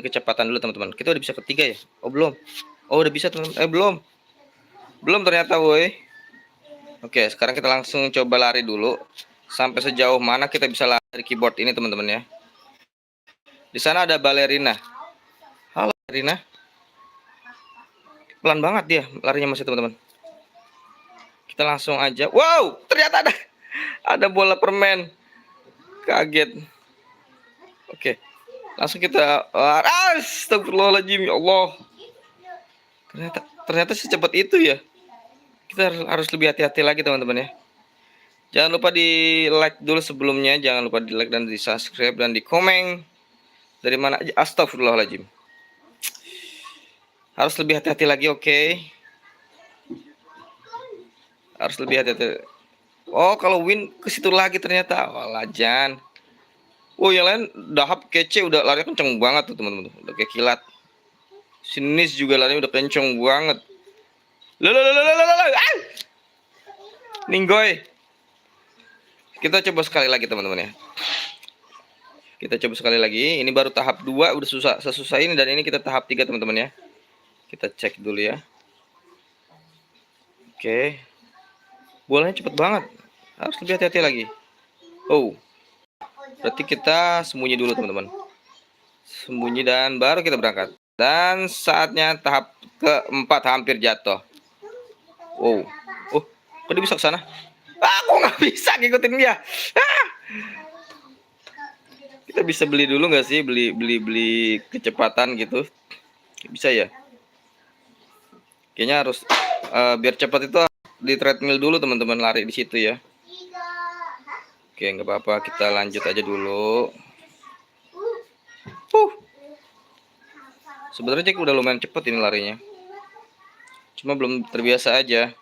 kecepatan dulu teman-teman. Kita udah bisa ketiga ya? Oh belum. Oh udah bisa teman-teman. Belum. Belum ternyata woi. Oke, sekarang kita langsung coba lari dulu. Sampai sejauh mana kita bisa lari dari keyboard ini teman-teman ya. Di sana ada balerina. Halo balerina. Pelan banget dia larinya masih teman-teman. Kita langsung aja. Wow, ternyata ada bola permen. Kaget. Oke. Langsung kita astagfirullahaladzim ya Allah. Ternyata secepat itu ya. Kita harus lebih hati-hati lagi teman-teman ya. Jangan lupa di like dulu sebelumnya. Jangan lupa di like dan di subscribe dan di komen. Dari mana aja. Astagfirullahaladzim. Harus lebih hati-hati lagi, oke. Harus lebih hati-hati. Oh kalau win ke situ lagi ternyata. Walajan. Oh yang lain dahap kece udah lari kenceng banget tuh teman-teman. Udah kayak kilat. Sinis juga lari udah kenceng banget. Ninggoy. Kita coba sekali lagi teman-teman ya. Kita coba sekali lagi. Ini baru tahap 2 udah susah ini, dan ini kita tahap 3 teman-teman ya. Kita cek dulu ya. Oke. Bolanya cepet banget. Harus lebih hati-hati lagi. Oh. Berarti kita sembunyi dulu teman-teman. Sembunyi dan baru kita berangkat. Dan saatnya tahap keempat hampir jatuh. Wow. Oh, kok dia bisa ke sana? Aku nggak bisa ngikutin dia. Kita bisa beli dulu nggak sih? Beli kecepatan gitu. Bisa ya? Kayaknya harus biar cepat itu di treadmill dulu teman-teman, lari di situ ya. Oke, nggak apa-apa, kita lanjut aja dulu. Sebenarnya udah lumayan cepet ini larinya. Cuma belum terbiasa aja.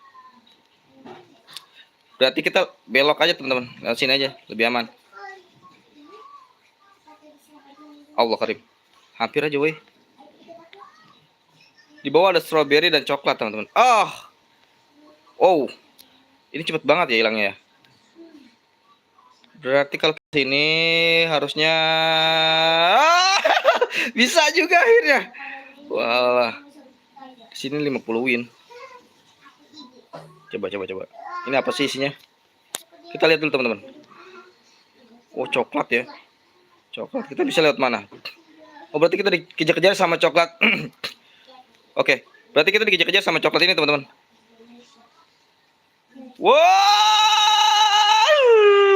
Berarti kita belok aja teman-teman. Lewat sini aja, lebih aman. Allah karim. Hampir aja woi. Di bawah ada strawberry dan coklat teman-teman. Oh. Ini cepet banget ya hilangnya ya. Berarti kalau sini harusnya bisa juga akhirnya. Wah. Sini 50 win. Coba. Ini apa sih isinya? Kita lihat dulu teman-teman. Oh, coklat ya. Coklat. Kita bisa lewat mana? Oh, berarti kita dikejar-kejar sama coklat. Oke, berarti kita dikejar-kejar sama coklat ini teman-teman. Wow,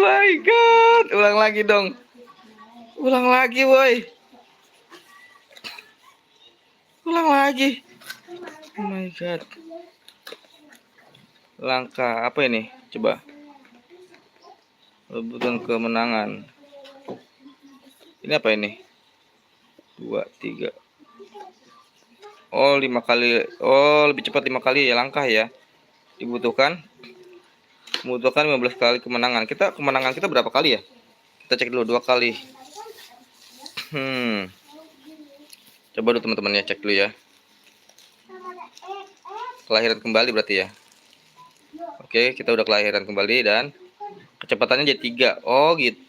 my god. Ulang lagi dong. Ulang lagi, woi. Ulang lagi. Oh my god. Langkah apa ini? Coba. Rebutan kemenangan. Ini apa ini? 2, 3. Oh, 5 kali. Oh, lebih cepat 5 kali ya langkah ya. Membutuhkan 15 kali kemenangan. Kemenangan kita berapa kali ya? Kita cek dulu 2 kali. Coba dulu teman-teman ya, cek dulu ya. Kelahiran kembali berarti ya. Oke, kita udah kelahiran kembali dan kecepatannya jadi 3. Oh gitu.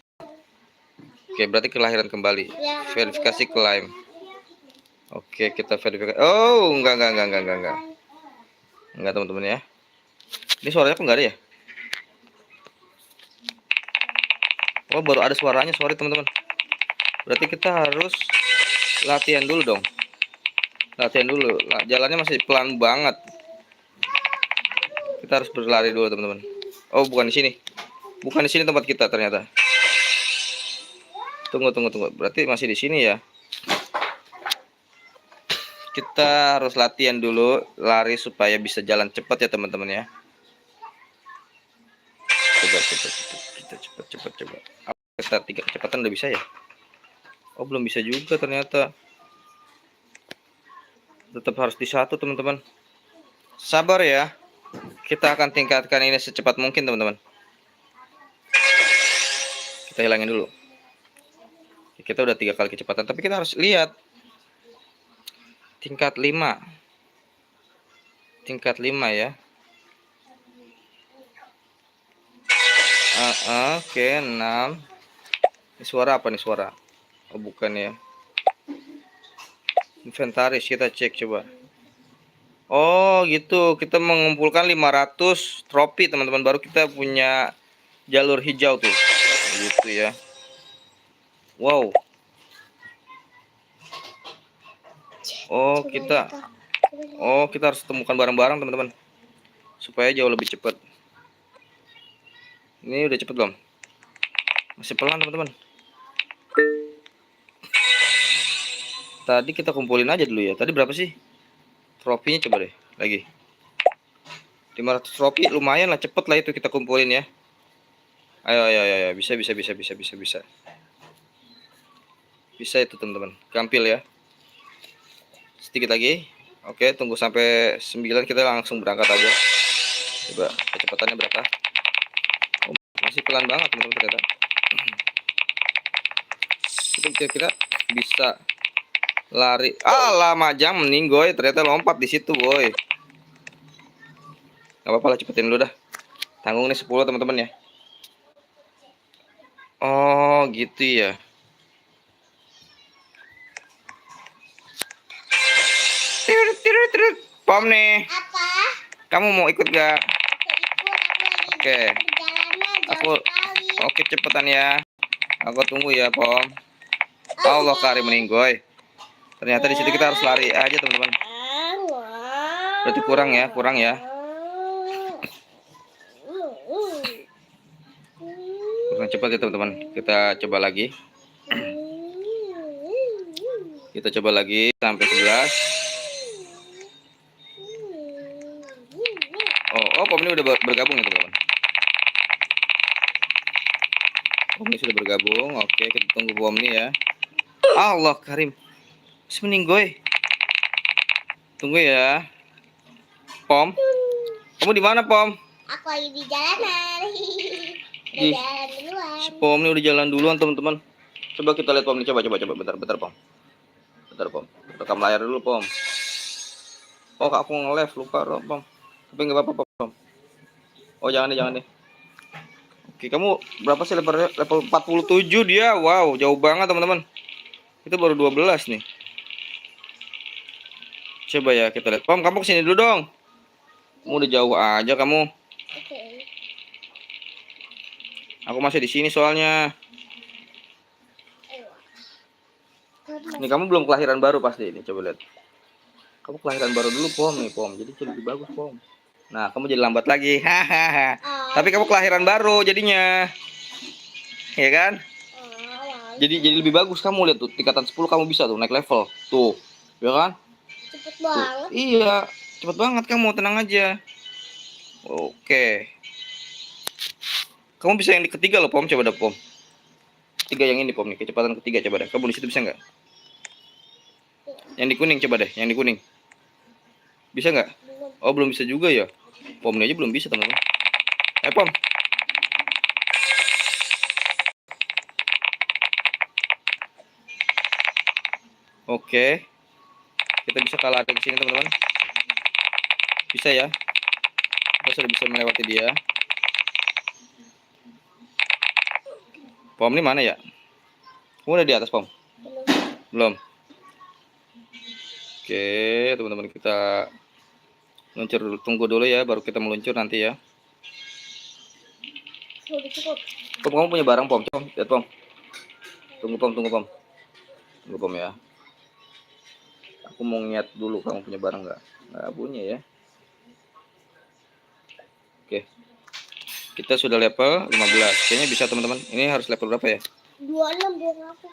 Oke, berarti kelahiran kembali. Verifikasi klaim. Oke, kita verifikasi. Oh, enggak. Enggak teman-teman ya. Ini suaranya kok enggak ada ya? Oh, baru ada suaranya, sorry teman-teman. Berarti kita harus latihan dulu dong. Latihan dulu. Jalannya masih pelan banget. Kita harus berlari dulu teman-teman. Oh, bukan di sini. Bukan di sini tempat kita ternyata. Tunggu. Berarti masih di sini ya. Kita harus latihan dulu lari supaya bisa jalan cepat ya teman-teman ya. Coba. Kita cepat. Kita 3 kecepatan udah bisa ya? Oh, belum bisa juga ternyata. Tetap harus di 1 teman-teman. Sabar ya. Kita akan tingkatkan ini secepat mungkin teman-teman. Kita hilangin dulu. Kita udah 3 kali kecepatan, tapi kita harus lihat tingkat 5. Tingkat 5 ya. Oke, 6. Ini suara apa nih suara? Oh, bukan ya. Inventaris kita cek coba. Oh gitu, kita mengumpulkan 500 trofi teman-teman, baru kita punya jalur hijau tuh. Gitu ya. Wow. Oh kita harus temukan barang-barang teman-teman, supaya jauh lebih cepat. Ini udah cepet belum? Masih pelan teman-teman. Tadi kita kumpulin aja dulu ya. Tadi berapa sih trofinya, coba deh lagi. 500 trofi lumayan lah, cepet lah itu kita kumpulin ya. Ayo ayo ayo, bisa. Bisa itu teman-teman. Gampil ya. Sedikit lagi. Oke, tunggu sampai 9 kita langsung berangkat aja. Coba kecepatannya berapa? Oh, masih pelan banget teman-teman ternyata. Itu kira-kira bisa lari. Alah, majang meninggoy, ternyata lompat di situ, boy. Gak apa-apa lah, cepetin dulu dah. Tanggung nih 10 teman-teman ya. Oh, gitu ya. Pom nih. Apa? Kamu mau ikut gak? Aku Oke. Aku Oke, cepetan ya. Aku tunggu ya, Pom. Allah karim meninggoy. Ternyata di situ kita harus lari aja, teman-teman. Berarti kurang ya. Kurang cepat ya, teman-teman. Kita coba lagi. Kita coba lagi sampai 11. Oh, Pom ini udah bergabung ya, teman-teman. Pom ini sudah bergabung. Oke, kita tunggu Pom ini ya. Allah karim. Meninggoy. Tunggu ya. Pom. Kamu di mana, Pom? Aku lagi di jalanan. Ih, Jalan duluan. si Pom ini udah jalan duluan, teman-teman. Coba kita lihat Pom ini. Coba. Bentar, Pom. Rekam layar dulu, Pom. Oh, aku nge-live, lupa, Pom. Tapi nggak apa-apa, Pom. Oh, jangan deh. Oke, kamu berapa sih level 47 dia? Wow, jauh banget, teman-teman. Kita baru 12 nih. Coba ya kita lihat. Pom, kamu kesini dulu dong. Kamu udah jauh aja kamu. Oke. Aku masih di sini soalnya. Ini kamu belum kelahiran baru pasti ini. Coba lihat. Kamu kelahiran baru dulu, Pom nih, Pom. Jadi lebih bagus, Pom. Nah, kamu jadi lambat lagi. Hahaha. Tapi kamu kelahiran baru jadinya. Ya kan? Jadi lebih bagus, kamu lihat tuh, tingkatan 10 kamu bisa tuh naik level. Tuh. Ya kan? Cepet banget. Iya, cepet banget kamu, tenang aja. Oke. Kamu bisa yang di ketiga loh, Pom. Coba dah, Pom. Ketiga yang ini, Pom nih, kecepatan ketiga, coba deh. Kamu di situ bisa nggak? Yang di kuning, coba deh, yang di kuning. Bisa nggak? Oh, belum bisa juga ya. Pom ini aja belum bisa, teman-teman. Pom. Oke. Kita bisa kalah ke sini, teman-teman. Bisa ya. Kita sudah bisa melewati dia. Pom ini mana ya? Kamu udah di atas, Pom? Belum. Oke, teman-teman, kita meluncur dulu. Tunggu dulu ya, baru kita meluncur nanti ya. Pom, kamu punya barang, Pom? Coba lihat, Pom. Tunggu, Pom. Tunggu, Pom ya. Aku mau ngeliat dulu kamu punya barang nggak? Nggak punya ya. Oke. Kita sudah level 15. Kayaknya bisa, teman-teman. Ini harus level berapa ya? 26 biar aku.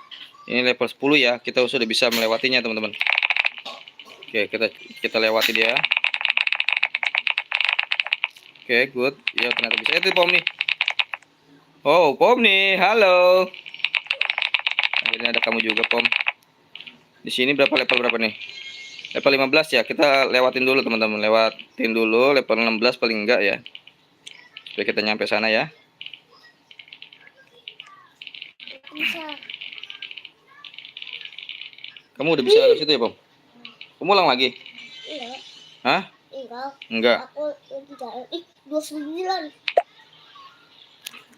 Ini level 10 ya. Kita sudah bisa melewatinya, teman-teman. Oke, kita lewati dia. Oke, good. Ya, ternyata bisa. Itu Pom nih. Oh, Pom nih. Halo. Akhirnya ada kamu juga, Pom. Di sini level berapa nih? Level 15 ya. Kita lewatin dulu, teman-teman. Lewatin dulu level 16 paling enggak ya. Supaya kita nyampe sana ya. Bisa. Kamu udah bisa lewat situ ya, Pom? Kamu ulang lagi? Iya. Hah? Enggak. Aku lagi jalan. 29.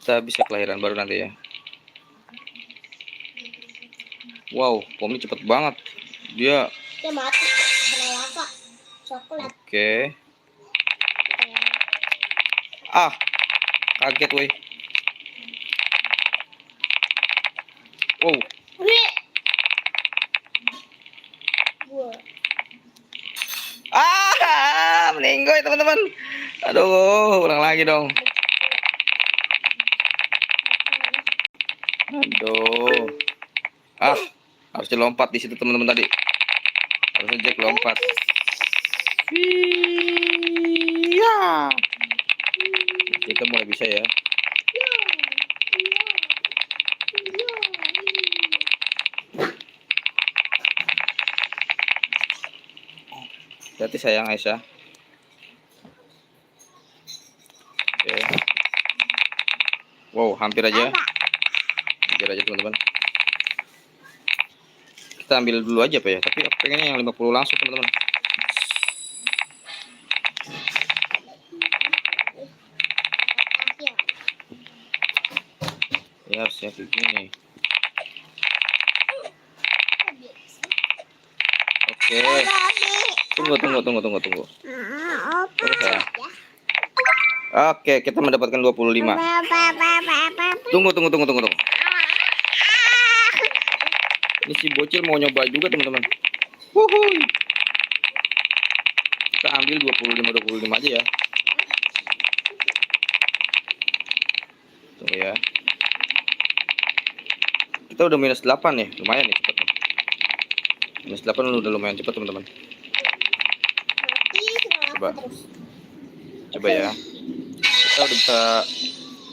Kita bisa kelahiran baru nanti ya. Wow, Pom ini cepet banget. Dia Dia mati kena lava. Coklat. Oke. Ah, kaget woi. Wow. Wih. Gua. Meninggoy teman-teman. Aduh, ulang lagi dong. Aduh. Harusnya lompat di situ teman-teman tadi. Harusnya Jack lompat. Iya. Kita mulai bisa ya. Hati sayang Aisyah. Oke. Wow, hampir aja. Hampir aja teman-teman. Kita ambil dulu aja Pak ya. Tapi aku pengennya yang 50 langsung teman-teman. Ya harusnya kayak gini. Oke. Tunggu. Tunggu ya. Oke, kita mendapatkan 25. Tunggu. Ini si bocil mau nyoba juga teman-teman. Wuhui. Kita ambil 25 aja ya. Tunggu ya. Kita udah minus 8 ya, lumayan nih cepet nih. Minus 8 udah lumayan cepet teman-teman. Coba ya. Kita udah bisa.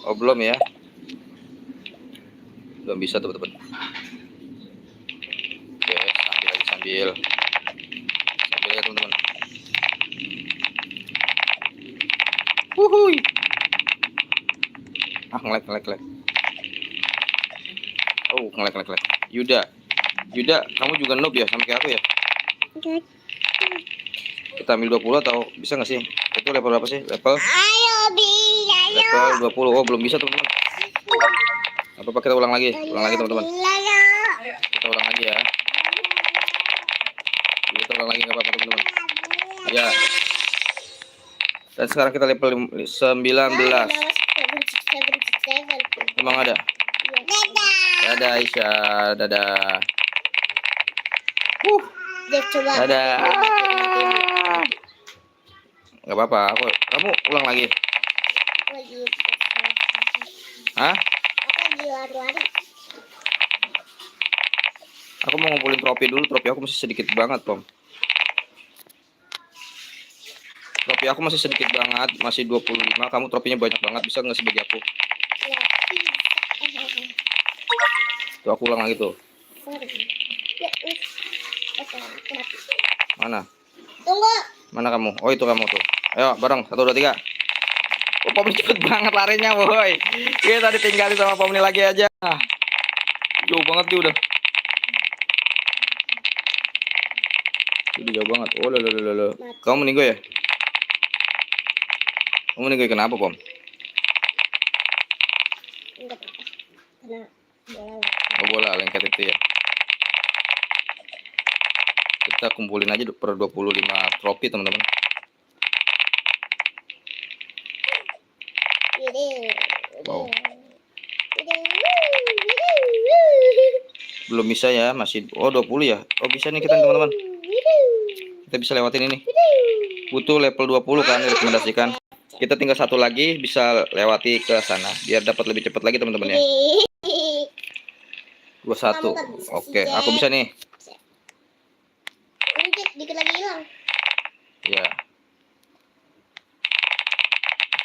Oh belum ya. Belum bisa teman-teman. Oke, sambil ya teman-teman. Wuhui. Ngelek. Oh, ngelek. Yuda, kamu juga noob ya sama kayak aku ya? Kita ambil 20 atau bisa nggak sih? Itu level berapa sih? Level 20. Oh, belum bisa teman-teman. Apa kita ulang lagi teman-teman. Kita ulang lagi ya. Kita ulang lagi nggak apa-apa teman-teman. Ya. Dan sekarang kita level 19. Emang ada? Dadah Aisyah, dadah. Dadah. Nggak apa-apa, kamu ulang lagi. Hah? Aku mau ngumpulin trofi dulu, trofi aku masih sedikit banget, Pom. Trofi aku masih sedikit banget, masih 25. Kamu trofinya banyak banget, bisa nggak sih bagi aku? Tuh aku ulang lagi tuh. Mana? Tunggu. Mana kamu? Oh itu kamu tuh. Ayo bareng 1, 2, 3. Oh Pomni cepet banget larinya boy. Kita ditinggalin sama Pomni lagi aja. Jauh banget dia udah. Udah jauh banget. Oh lo. Kamu meninggal ya? Kamu meninggal kenapa Pom? Enggak apa-apa. Karena bola lengket itu ya. Kita kumpulin aja per 25 trofi teman-teman. Wow. Belum bisa ya, masih 20 ya. Oh bisa nih kita teman-teman. Kita bisa lewatin ini. Butuh level 20 kan direkomendasikan. Kita tinggal satu lagi bisa lewati ke sana biar dapat lebih cepat lagi teman-teman ya. 21. Oke, aku bisa nih. Dikit lagi hilang. Ya.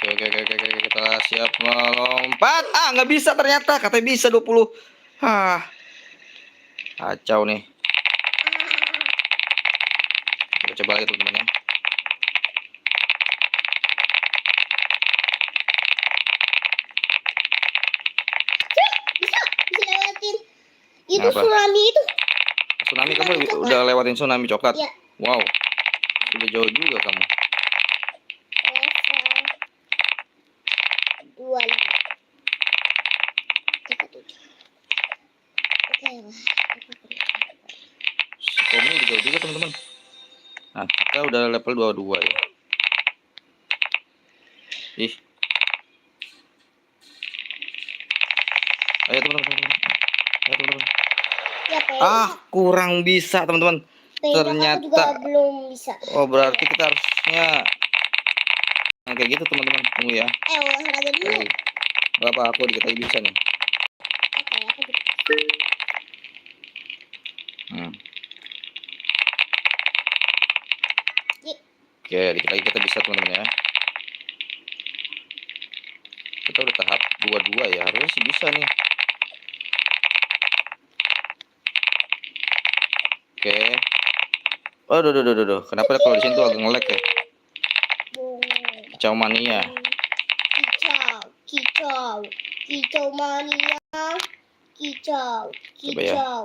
Oke, kita siap melompat. Nggak bisa ternyata. Katanya bisa 20. Kacau nih. Kita coba lagi teman-teman ya. Bisa lewatin. Itu Apa? tsunami itu. Tsunami kamu udah lewatin tsunami coklat? Ya. Wow. Sudah jauh juga kamu. Si Tommy jauh juga teman-teman. Nah, kita udah level 22 ya. Ih. Ayo teman-teman. Ayo teman-teman. Ya, Kurang bisa teman-teman. aku juga Ternyata. belum bisa. Oh, berarti kita harusnya kayak gitu teman-teman. Tunggu ya. Olahraga dulu. Gak apa, aku dikit lagi bisa nih. Oke, aku juga. Oke, dikit lagi kita bisa teman-teman ya. Kita udah tahap 22 ya, harusnya sih bisa nih. Oke. Aduh. Kenapa kalau di sini tuh agak nge-lag ya? Kicau mania. Kicau mania. Kicau mania.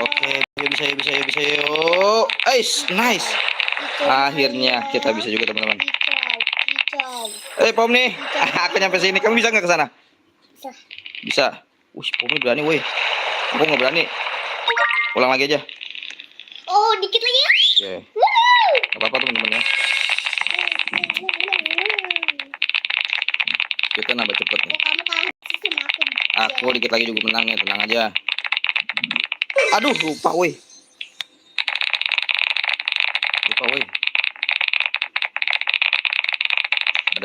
Oke, bisa yuk. Nice. Akhirnya kita bisa juga teman-teman. Pom nih. Aku nyampe sini. Kamu bisa nggak ke sana? Bisa. Wih, Pomnya berani, woi. Aku nggak berani. Ulang lagi aja. Oh, dikit lagi ya. Oke. Gak apa-apa teman-teman ya. Kita nambah cepet nih. Kamu kalah sama aku. Aku dikit lagi juga menang nih, tenang aja. Aduh, lupa woi.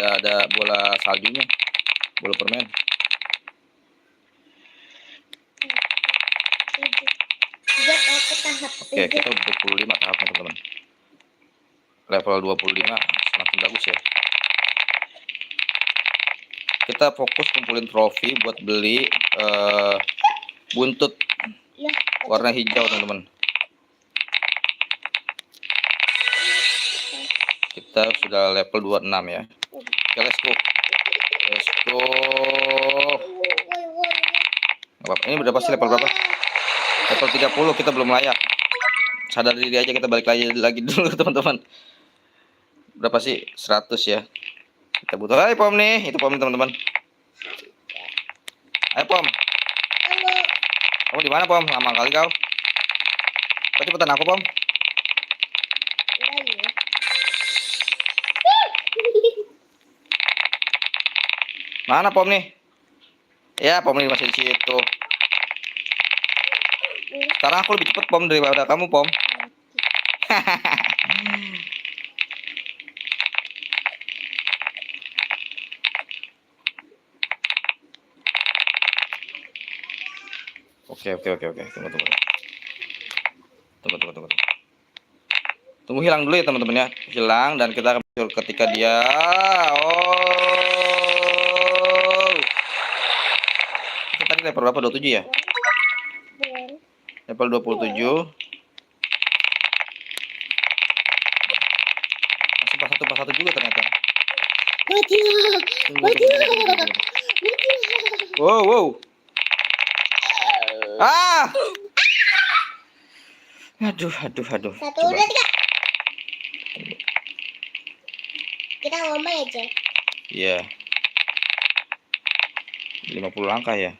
Ada bola saljunya. Bola permen. Oke, kita 25 tahapnya teman-teman. Level 25 semakin bagus ya. Kita fokus kumpulin trofi buat beli buntut warna hijau teman-teman. Kita sudah level 26 ya. Oke, let's go. Ini berapa sih, level berapa? Level 30, kita belum layak. Sadar diri aja, kita balik lagi dulu teman-teman. Berapa sih? 100 ya. Kita butuh. Hai Pom nih, itu Pom teman-teman. Hai Pom. Kamu di mana Pom? Lama kali kau. Kau cepetan aku Pom. Mana Pom nih? Ya, Pom nih masih di situ. Sekarang aku lebih cepet Pom daripada kamu Pom. Oke. Tunggu. Tunggu hilang dulu ya teman-teman ya. Hilang dan kita akan muncul ketika dia. Kita tadi level berapa? 27 ya? Level 27. Masih pas satu juga ternyata. Wow. Aduh. 1, 2, 3. Kita lomba aja. Iya. 50 langkah ya.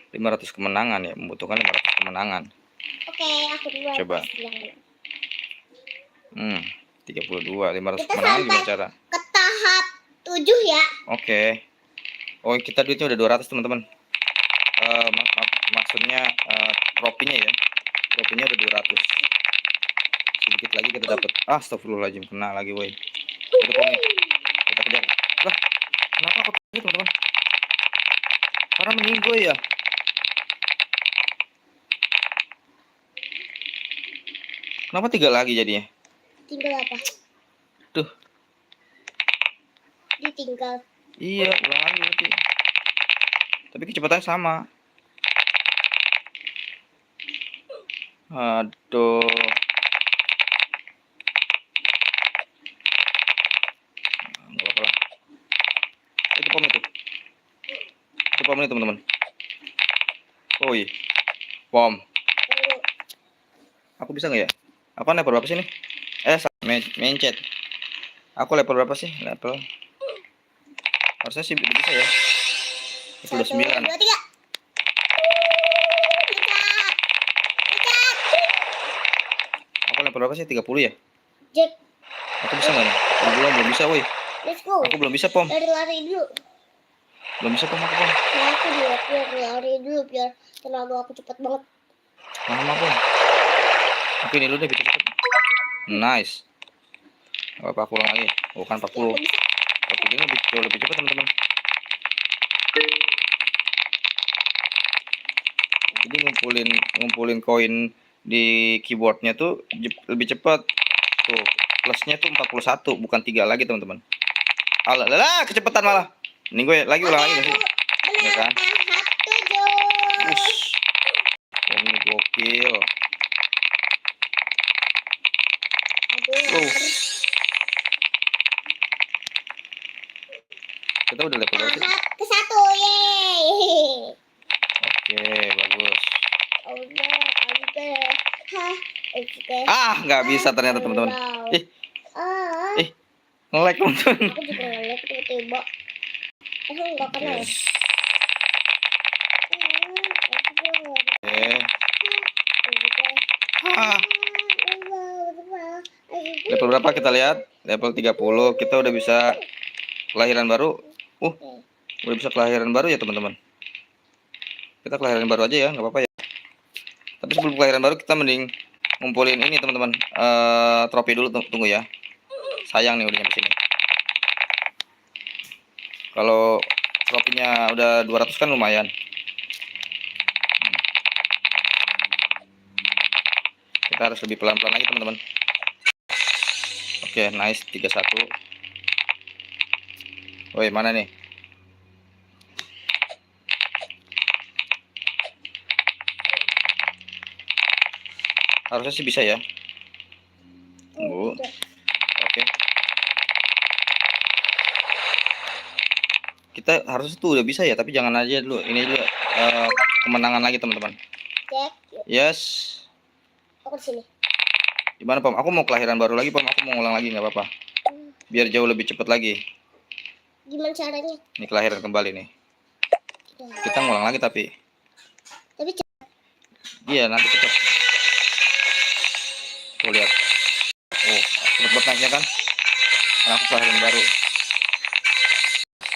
500 kemenangan ya, membutuhkan 500 kemenangan. Oke, aku duluan. Coba. 32, 500 kemenangan gimana cara? Ke tahap 7 ya. Oke. Oh, kita duitnya udah 200 teman-teman. Maksudnya tropinya ya. Tropinya udah 200. Sedikit lagi kita dapat. Astagfirullahaladzim, kena lagi woi. Itu Pom nih. Kita kejar. Lah, kenapa aku gitu teman-teman? Karena meninggal ya. Kenapa 3 lagi jadinya? Tinggal apa? Tuh. Ditinggal. Iya, ulang lagi berarti. Tapi kecepatannya sama. Aduh. Nggak apa-apa lah. Itu Pom itu. Itu Pom ini teman-teman. Oh iya. Pom. Aku bisa nggak ya? Aku level berapa sih nih? Mencet. Aku level berapa sih? Level. Harusnya sih bisa ya. Level 29. 1, 2, 3. level berapa sih? 30 ya? Jack, Aku bisa nggak nih? Belum bisa, woi. let's go. Aku belum bisa, Pom. Lari-lari dulu. Belum bisa, Pom, aku, Pom. Nah, aku dulu, aku lari dulu biar tenaga aku cepat banget. Lama, Pom. Oke, ini dulu deh, biar cepet. Nice. Gak apa, aku ulang lagi. Oh, kan 40. Aku bisa. Oke, ini jauh lebih cepat, teman-teman. Jadi ngumpulin koin di keyboardnya tuh lebih cepat. Tuh, plusnya tuh 41, bukan 3 lagi, teman-teman. Alah, kecepatan malah. Ini gue lagi ulang lagi nggak sih? Ya kan? Tahap 7. Ush. Oh, ini gokil. Aduh. Kita udah level berapa sih? Tahap ke-1, yeay. Oke, bagus. Hah, Nggak bisa ternyata, teman-teman. Ih, Ah, nge-lag, teman-teman. aku juga nge-lag tiba-tiba. Nggak kena ya? Oke. Ah, level berapa kita lihat? Level 30. Kita udah bisa kelahiran baru. Udah bisa kelahiran baru ya, teman-teman. Kita kelahiran baru aja ya, nggak apa-apa ya. Tapi sebelum kelahiran baru kita mending ngumpulin ini, teman-teman. Trofi dulu, tunggu ya. Sayang nih udah nyampe sini. Kalau trofinya udah 200 kan lumayan. Kita harus lebih pelan-pelan lagi, teman-teman. Oke, nice, 31. Woi, mana nih? Harusnya sih bisa ya. Tunggu. Oke. Kita harus tuh udah bisa ya, tapi jangan aja dulu. Ini dulu kemenangan lagi, teman-teman. Jack, Yes. aku di sini. Gimana, Pom? Aku mau kelahiran baru lagi, Pom. Aku mau ngulang lagi, nggak apa-apa. Biar jauh lebih cepat lagi. Gimana caranya? Ini kelahiran kembali nih. Kita ngulang lagi tapi. Tapi Iya, nanti cepet. Tuh lihat. Oh, cepet banget naiknya kan? Karena aku kelahiran baru.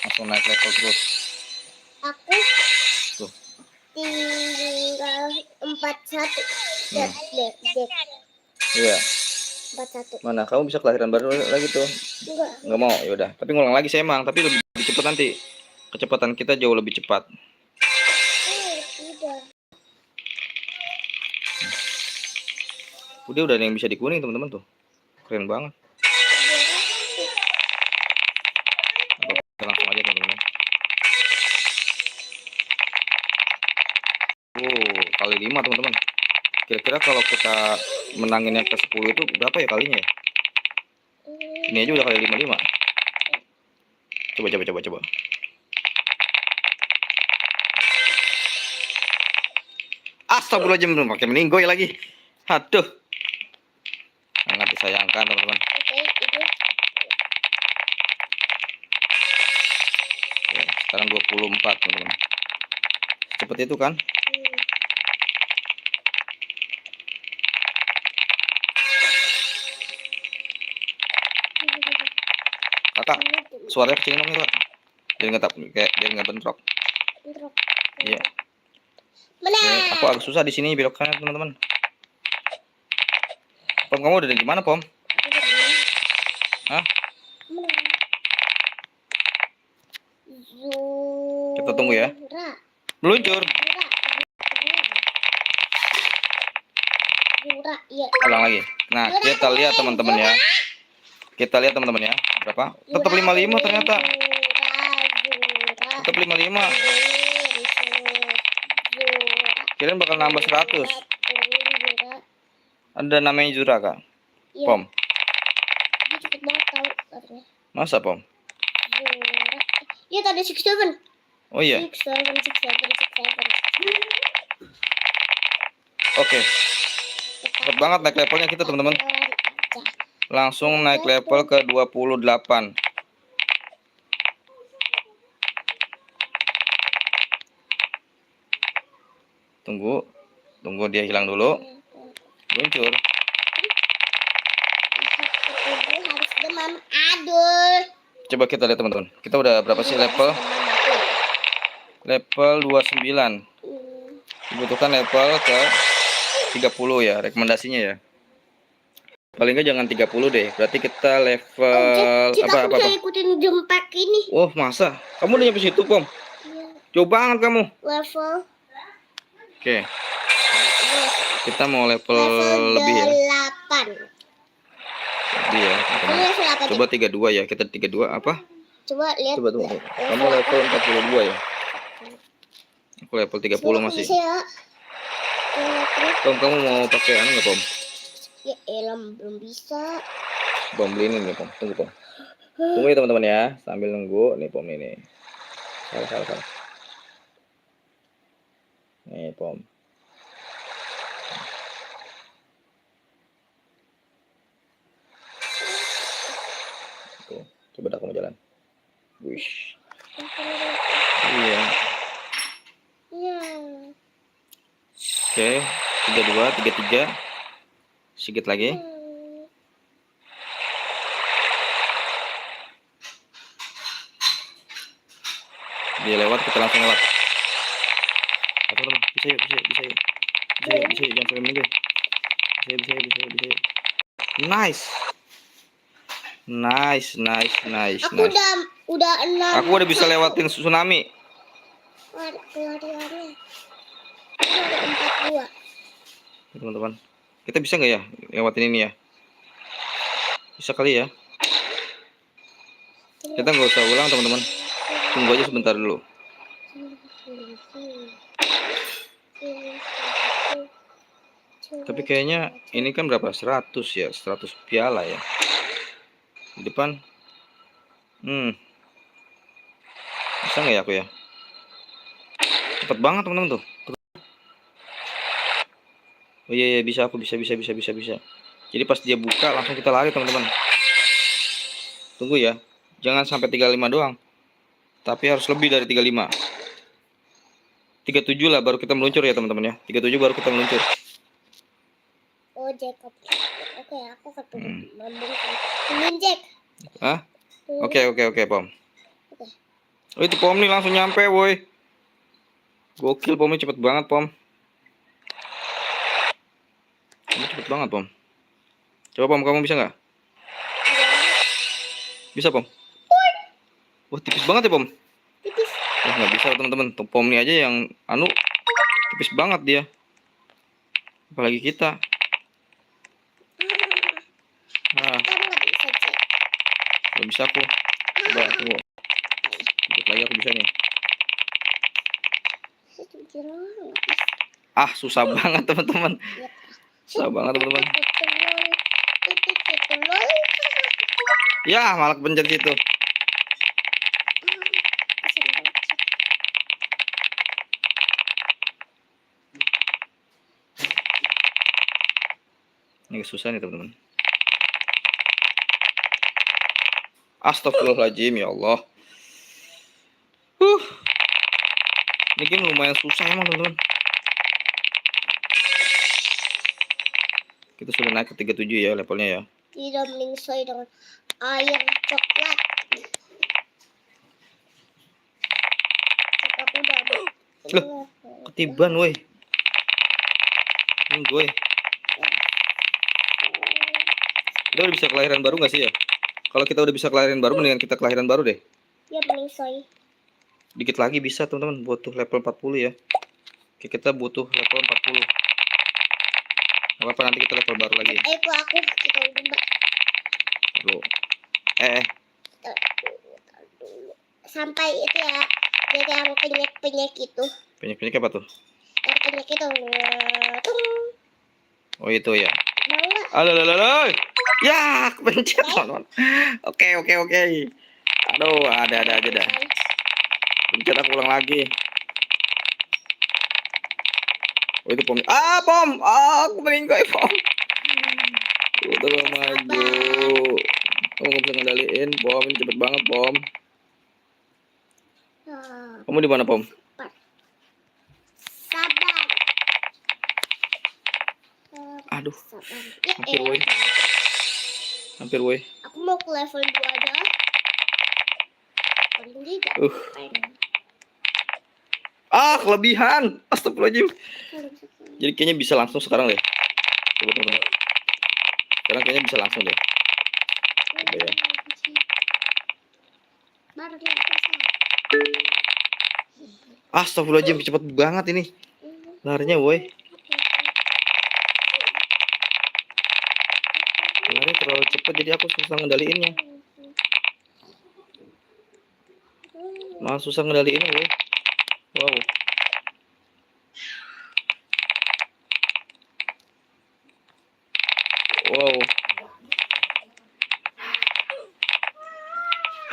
Langsung naik level terus. aku Tuh. tinggal 41. Jack, Jack. Iya. 41. Mana? Kamu bisa kelahiran baru lagi tuh? Enggak. Nggak mau, ya udah. Tapi ngulang lagi sih emang, tapi lebih cepat nanti. Kecepatan kita jauh lebih cepat. Udah. Udah ada yang bisa dikuning, teman-teman tuh. Keren banget. Kita langsung aja, teman-teman. Kali 5, teman-teman. Kira-kira kalau kita menanginnya ke 10 itu berapa ya kalinya ya? Ini aja udah kali 55. Coba. Astagfirullahaladzim, belum pakai meninggoy lagi. Aduh. Sangat disayangkan, teman-teman. Oke, itu. Oke, sekarang 24, teman-teman. Cepet itu kan? Kakak, suaranya kecilin dong, Kak. Biar nggak bentrok. Iya. Oke, aku agak susah di sini belok kanan, teman-teman. Pom, kamu udah di mana, Pom? Hah? Kita tunggu ya. Meluncur. Iya. Ulang lagi. Nah, kita lihat teman-teman ya. Berapa? Tetap 55 ternyata. Tetap 55. Kirain bakal nambah 100. Ada namanya Zura, Kak. Iya. Pom. Dia cepet banget tahu katanya. Masa, Pom? Iya tadi 67. Oh iya. 67. Oke. Cepet banget naik levelnya kita, teman-teman. Langsung naik level ke 28. Tunggu dia hilang dulu. Luncur. Aduh. Coba kita lihat teman-teman. Kita udah berapa sih level? Level 29. Dibutuhkan level ke 30 ya rekomendasinya ya. Paling nggak jangan 30 deh. Berarti kita level Kita apa? ikutin jempak ini. Oh, masa? Kamu udah nyampe situ, Pom? Iya. Jauh banget kamu. Level. Oke. Kita mau level lebih ya. 8. Lebih ya, teman-teman. Level apa? Coba 32 ya. Kita 32 apa? Coba lihat. Coba tunggu. Kamu level 42 ya? Aku level 30 masih. Bisa ya. Pom, kamu mau pakai anu nggak, Pom? Ya elam belum bisa. Pom beliin ini, Pom. Tunggu, Pom. Tunggu ya teman-teman ya. Sambil nunggu nih Pom ini. Salah. Nih, Pom. Tuh, coba dah kamu jalan. Wish. Iya. Iya. Oke, 32, 33. Sedikit lagi. Dia lewat, kita langsung lewat. Teman-teman, bisa yuk. Jangan sampai menunggu. Bisa yuk. Nice. Aku udah 6. Aku udah bisa lewatin tsunami. Lari-lari. Aku ada 42. Teman-teman, kita bisa nggak ya lewatin ini ya? Bisa kali ya. Kita nggak usah ulang teman-teman. Tunggu aja sebentar dulu. Tapi kayaknya ini kan berapa? 100 ya, 100 piala ya. Di depan. Bisa nggak ya aku ya? Cepet banget teman-teman tuh. Oh iya bisa, aku bisa. Jadi pas dia buka langsung kita lari teman-teman. Tunggu ya. Jangan sampai 35 doang. Tapi harus lebih dari 35. 37 lah baru kita meluncur ya teman-teman ya. 37 baru kita meluncur. Oh, Jacob. Oke, aku ketemu Jack. Hah? Oke, Pom. Oh, itu Pom nih langsung nyampe, woi. Gokil, Pomnya cepet banget, Pom. Ini cepet banget, Pom. Coba, Pom, kamu bisa nggak? Bisa, Pom. Wah, tipis banget ya, Pom. Tipis. Wah, nggak bisa, teman-teman. Pom ini aja yang tipis banget dia. Apalagi kita. Nah, nggak bisa aku. Coba tunggu. Dikit lagi aku bisa nih. Ah, susah banget teman-teman. Susah banget teman-teman. Ya, malah kepencet situ. Ini susah nih teman-teman. Astagfirullahaladzim, ya Allah. Ini game lumayan susah emang teman-teman. Kita sudah naik ke 37 ya levelnya ya. Tidak meningsoi dengan air coklat. Aku udah. Loh, ketiban woi. Ini gue. Kita udah bisa kelahiran baru nggak sih ya? Kalau kita udah bisa kelahiran baru, mendingan kita kelahiran baru deh. Ya meningsoi. Dikit lagi bisa teman-teman, butuh level 40 ya. Oke, kita butuh level 40. Gak apa-apa, nanti kita level baru lagi. Aku kita udah. Dulu. Sampai itu ya. Jadi yang penyek itu. Penyek apa tuh? Yang penyek itu. Oh itu ya. Mau Alah. Ya, kepencet teman-teman. Oke. Aduh, ada aja dah. Pencet aku ulang lagi. Oh itu Pom. Pom. Aku meninggal Pom. Udah maju. Kamu nggak bisa ngendaliin Pom. Cepet banget Pom. Kamu di mana Pom? Sabar. Aduh. Sabar. Hampir woi. Hampir woi. Aku mau ke level 2 aja. Paling tidak. Kelebihan. Astagfirullahaladzim. Kalau misalkan- Jadi kayaknya bisa langsung sekarang deh. Coba teman-teman. Sekarang kayaknya bisa langsung deh. Coba ya. Baru dia bisa. Astagfirullahaladzim, cepet banget ini. Larinya woi. Lari terlalu cepat jadi aku susah ngendaliinnya. Malah susah ngendaliinnya woi. Wow. Wow.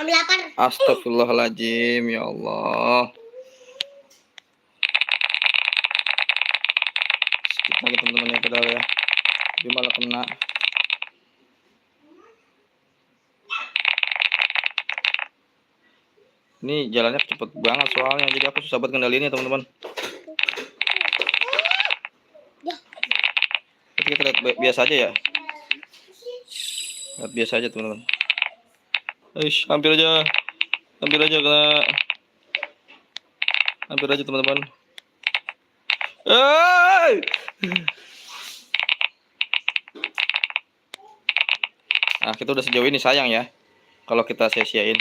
Ambil lapar. Astagfirullahaladzim, ya Allah. Skip lagi teman-teman ya padahal ya. Tapi malah kena. Ini jalannya cepet banget soalnya, jadi aku susah banget kendaliinnya teman-teman. Tapi kita lihat biasa aja ya. Lihat biasa aja teman-teman. Hampir aja kena. Hampir aja teman-teman. Nah, kita udah sejauh ini, sayang ya kalau kita sia-siain.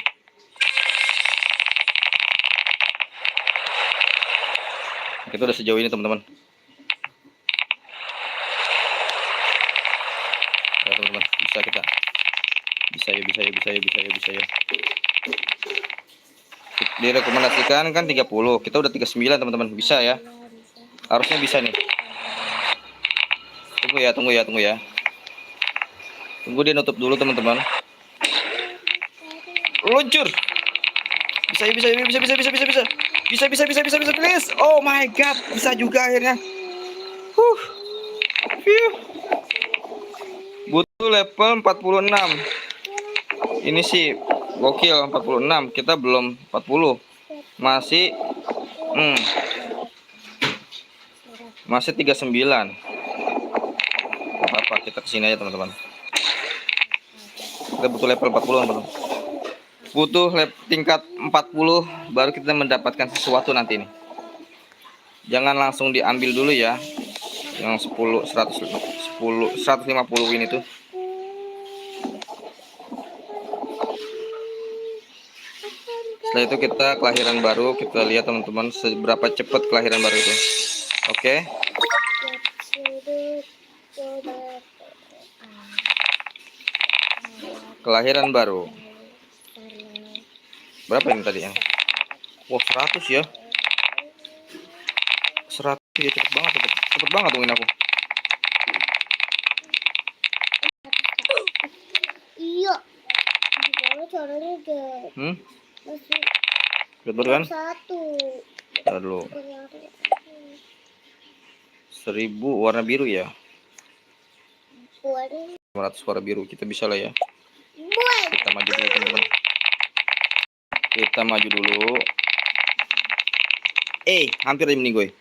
Kita udah sejauh ini teman-teman. Ya teman-teman, bisa kita. Bisa ya. Direkomendasikan kan 30, kita udah 39 teman-teman. Bisa ya. Harusnya bisa nih. Tunggu ya. Tunggu dia nutup dulu teman-teman. Luncur. Bisa, please. Oh my god, bisa juga akhirnya. Phew. Butuh level 46. Ini sih gokil 46. Kita belum 40. Masih masih 39. Apa kita kesini aja teman-teman. Kita butuh level 40 teman-teman. Butuh tingkat 40 baru kita mendapatkan sesuatu nanti nih. Jangan langsung diambil dulu ya. Yang 150 win itu. Setelah itu kita kelahiran baru, kita lihat teman-teman seberapa cepat kelahiran baru itu. Oke. Kelahiran baru. Berapa ini tadi ya? Wah, 100 ya. 100 ya, cepet banget ngomongin aku. Iya. Gimana caranya deh? Masih Lihat baru kan? 1. Ada dulu. 1000 warna biru ya. 500 warna biru, kita bisa lah ya. Kita maju dulu teman-teman. Kita maju dulu. Hampir aja meninggoy.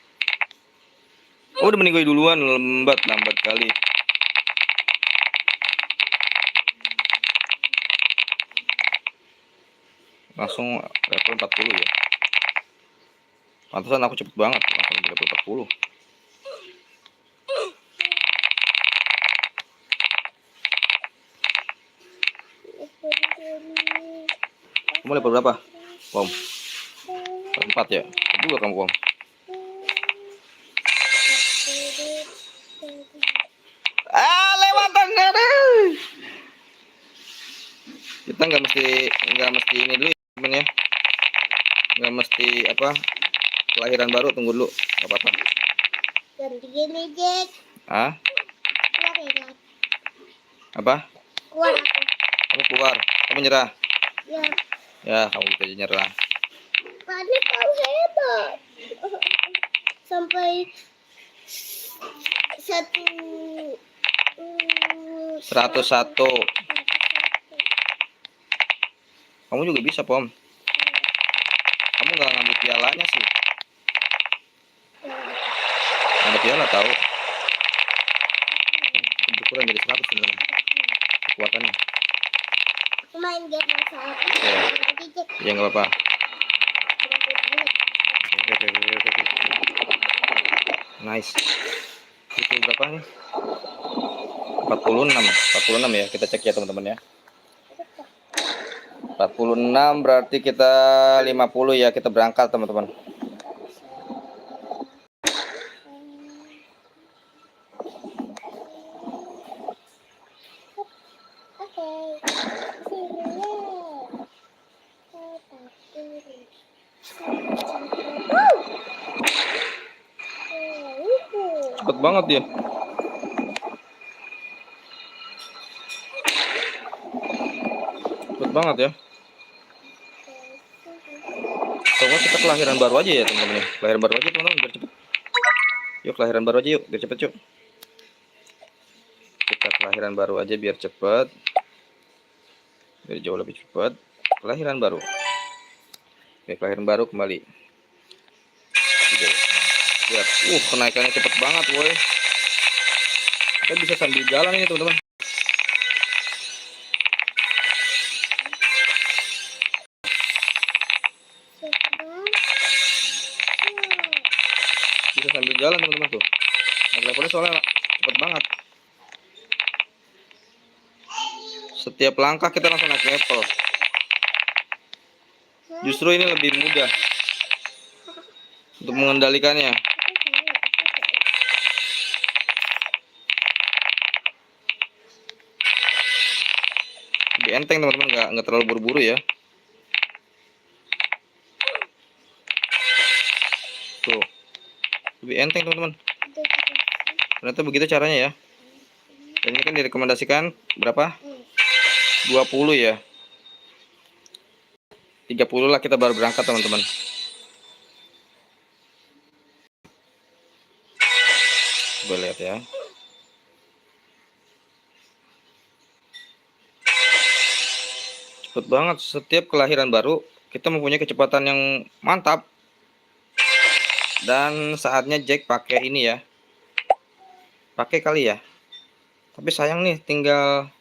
Oh, udah meninggoy duluan, lambat kali. Langsung level 40 ya. Pantesan aku cepet banget langsung level 40. Kamu level berapa? Pom. 4 ya. Kedua kamu Pom. Lewatan deh. Kita nggak mesti ini dulu ya, temen ya. Nggak mesti apa kelahiran baru, tunggu dulu, nggak apa-apa. Gantiin Jack. Keluar ya, Jack. Apa? Keluar aku. Kamu keluar, kamu nyerah. Ya, kamu bisa aja nyerah. Panik, kau hebat. Sampai 101. Kamu juga bisa Pom. Kamu nggak ngambil pialanya sih. Ada piala tahu. Berkurang jadi 100 sebenarnya kekuatannya. main game masalah. Oke. Ya nggak apa-apa. Oke. Nice. Itu berapa nih? 46 ya. Kita cek ya teman-teman ya. 46 berarti kita 50 ya. Kita berangkat teman-teman. Cepet banget dia. Cepet banget ya. Kalau nggak kita kelahiran baru aja ya teman-teman ya. Kelahiran baru aja teman-teman biar cepet. Yuk kelahiran baru aja yuk biar cepet yuk. Kita kelahiran baru aja biar cepet. Biar jauh lebih cepet. Kelahiran baru. Oke, kelahiran baru kembali. Lihat, kenaikannya cepet banget woi. Kita bisa sambil jalan ini teman-teman. Bisa sambil jalan teman-teman tuh. Naik levelnya soalnya cepet banget. Setiap langkah kita langsung naik level. Justru ini lebih mudah untuk mengendalikannya. Lebih enteng teman-teman, nggak terlalu buru-buru ya. Tuh, lebih enteng teman-teman. Ternyata begitu caranya ya. Dan ini kan direkomendasikan berapa? 20 ya. 30 lah kita baru berangkat teman-teman. Coba lihat ya. Cepet banget, setiap kelahiran baru kita mempunyai kecepatan yang mantap. Dan saatnya Jack pakai ini ya. Pakai kali ya. Tapi sayang nih, tinggal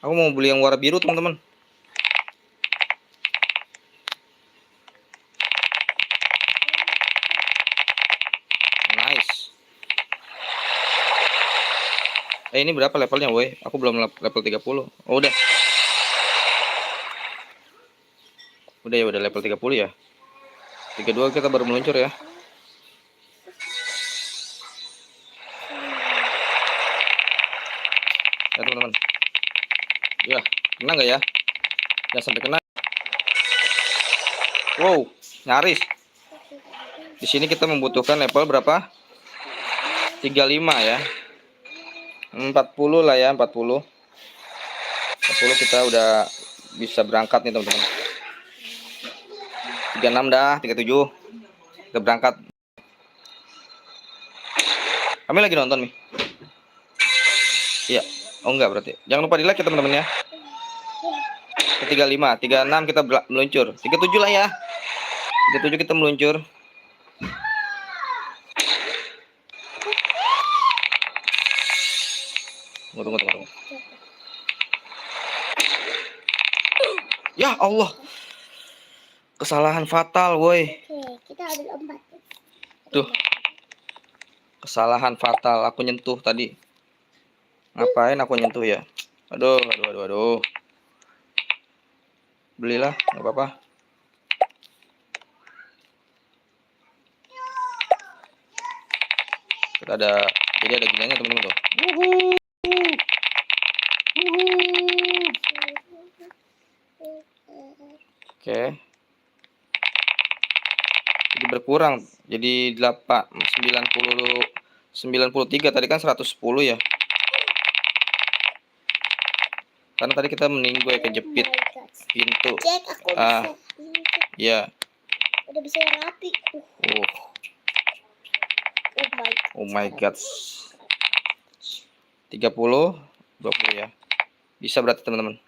aku mau beli yang warna biru teman-teman. Nice. Ini berapa levelnya woi? Aku belum level 30. Oh udah. Udah ya, udah level 30 ya. 32 kita baru meluncur ya. Ya teman-teman. Ya, kena nggak ya? Jangan sampai kena. Wow, nyaris. Di sini kita membutuhkan level berapa? 35 ya. 40 lah ya, 40. 40 kita udah bisa berangkat nih teman-teman. 36 dah, 37. Kita berangkat. Kami lagi nonton nih. Iya. Oh enggak berarti. Jangan lupa di-like ya teman-teman ya. Ke 35, 36 kita meluncur. 37 lah ya. 37 kita meluncur. Tunggu. Ya Allah. Kesalahan fatal, woi. Oke, kita ada 4. Tuh. Kesalahan fatal, aku nyentuh tadi. Ngapain aku nyentuh ya? Aduh. Belilah, nggak apa-apa. Kita jadi ada giniannya teman-teman tuh. Oke. Jadi berkurang. Jadi 93 tadi kan 110 ya. Karena tadi kita meninggoy kejepit pintu. Jack, aku bisa. Ya. Udah bisa yang rapi. Oh my god. 30, 20 ya. Bisa berarti teman-teman.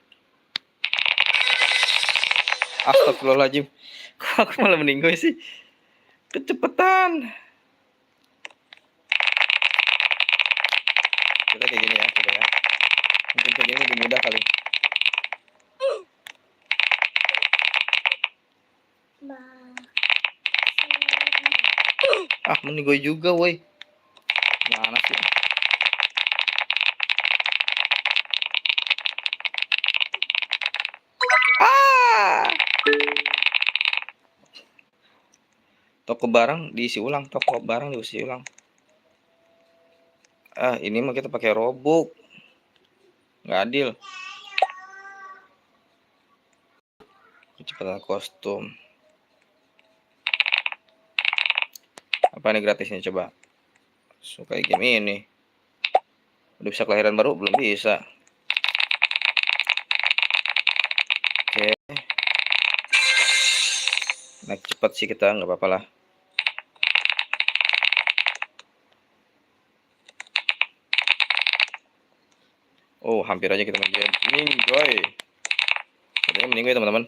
Astagfirullahaladzim. Kok aku malah meninggoy sih? Kecepatan. Kita kayak gini ya, coba ya. Mungkin kayak gini lebih mudah kali. Ah, menigoy juga, woi. Mana sih? Ah! Toko barang diisi ulang, toko barang diisi ulang. Ah, ini mah kita pakai robok. Nggak adil. Kecepatan kostum. Apa nih gratisnya coba? Suka game ini. Udah bisa kelahiran baru? Belum bisa. Oke. Naik cepat sih kita, nggak apa-apa lah. Oh, hampir aja kita meninggoy. Sebenarnya meninggoy teman-teman.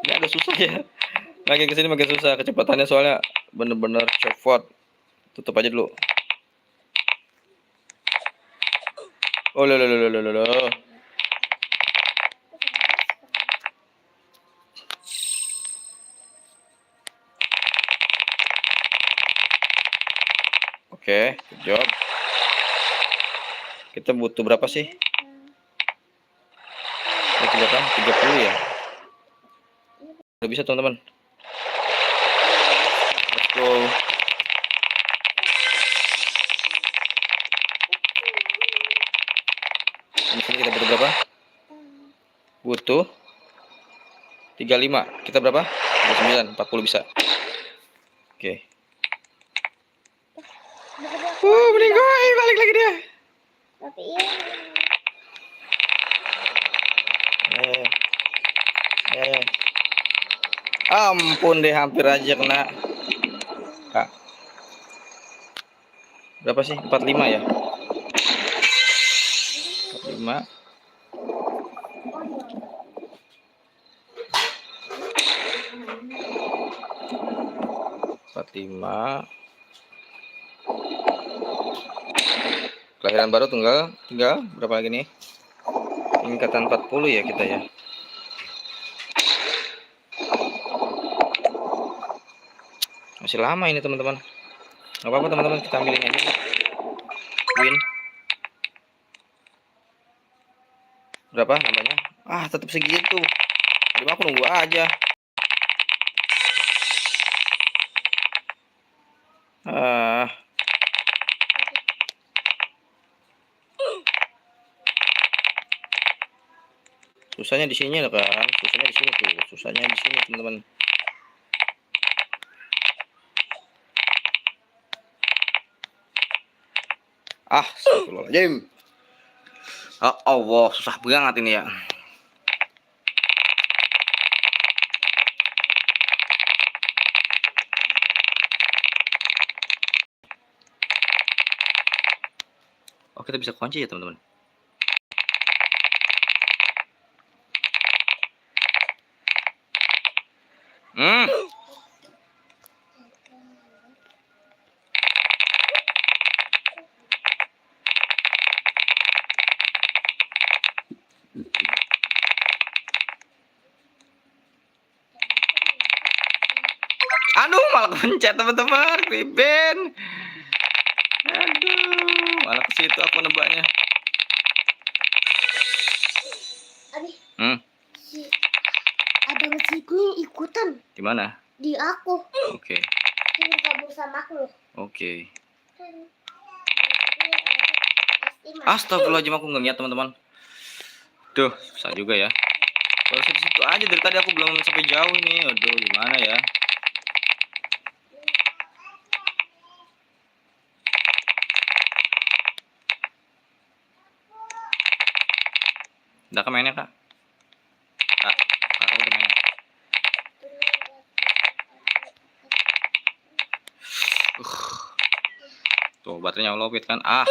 Ini agak susah ya. Makin kesini makin susah kecepatannya soalnya bener-bener cepot. Tutup aja dulu. Oh, lo. Oke, good job. Kita butuh berapa sih? Butuh berapa? 30 ya. Udah bisa teman-teman. Let's go. Di sini kita butuh berapa? Butuh 35. Kita berapa? 39, 40 bisa. Oke. Meninggoy, balik lagi dia. Tapi iya. Ampun deh, hampir aja kena. Kak. Berapa sih? 45 ya? 45. 45. Kelahiran baru tinggal berapa lagi nih? Tingkatan 40 ya kita ya. Masih lama ini teman-teman. Gak apa-apa teman-teman, kita ambilin aja. Win. Berapa nambahnya? Ah, tetap segitu. Jadi aku nunggu aja. Ah. Susahnya di sini kan? Susahnya di sini tuh. Susahnya di sini teman-teman. Ah, astagfirullahaladzim. Oh, Allah, susah banget ini ya. Oh, kita bisa kunci ya teman-teman. Aduh, malah kepencet teman-teman, Kriben. Aduh, malah ke situ aku nebaknya. Abi, Si ada masjidnya ikutan. Di mana? Di aku. Oke. Dia kabur sama aku loh. Oke. Astagfirullahaladzim, aku nggak lihat teman-teman. Duh, susah juga ya. Kalau situ aja dari tadi aku belum sampai jauh nih. Aduh, gimana ya? Udah mainnya kak? Kak, kakak udah mainnya. Tuh baterainya lowit kan? Ah.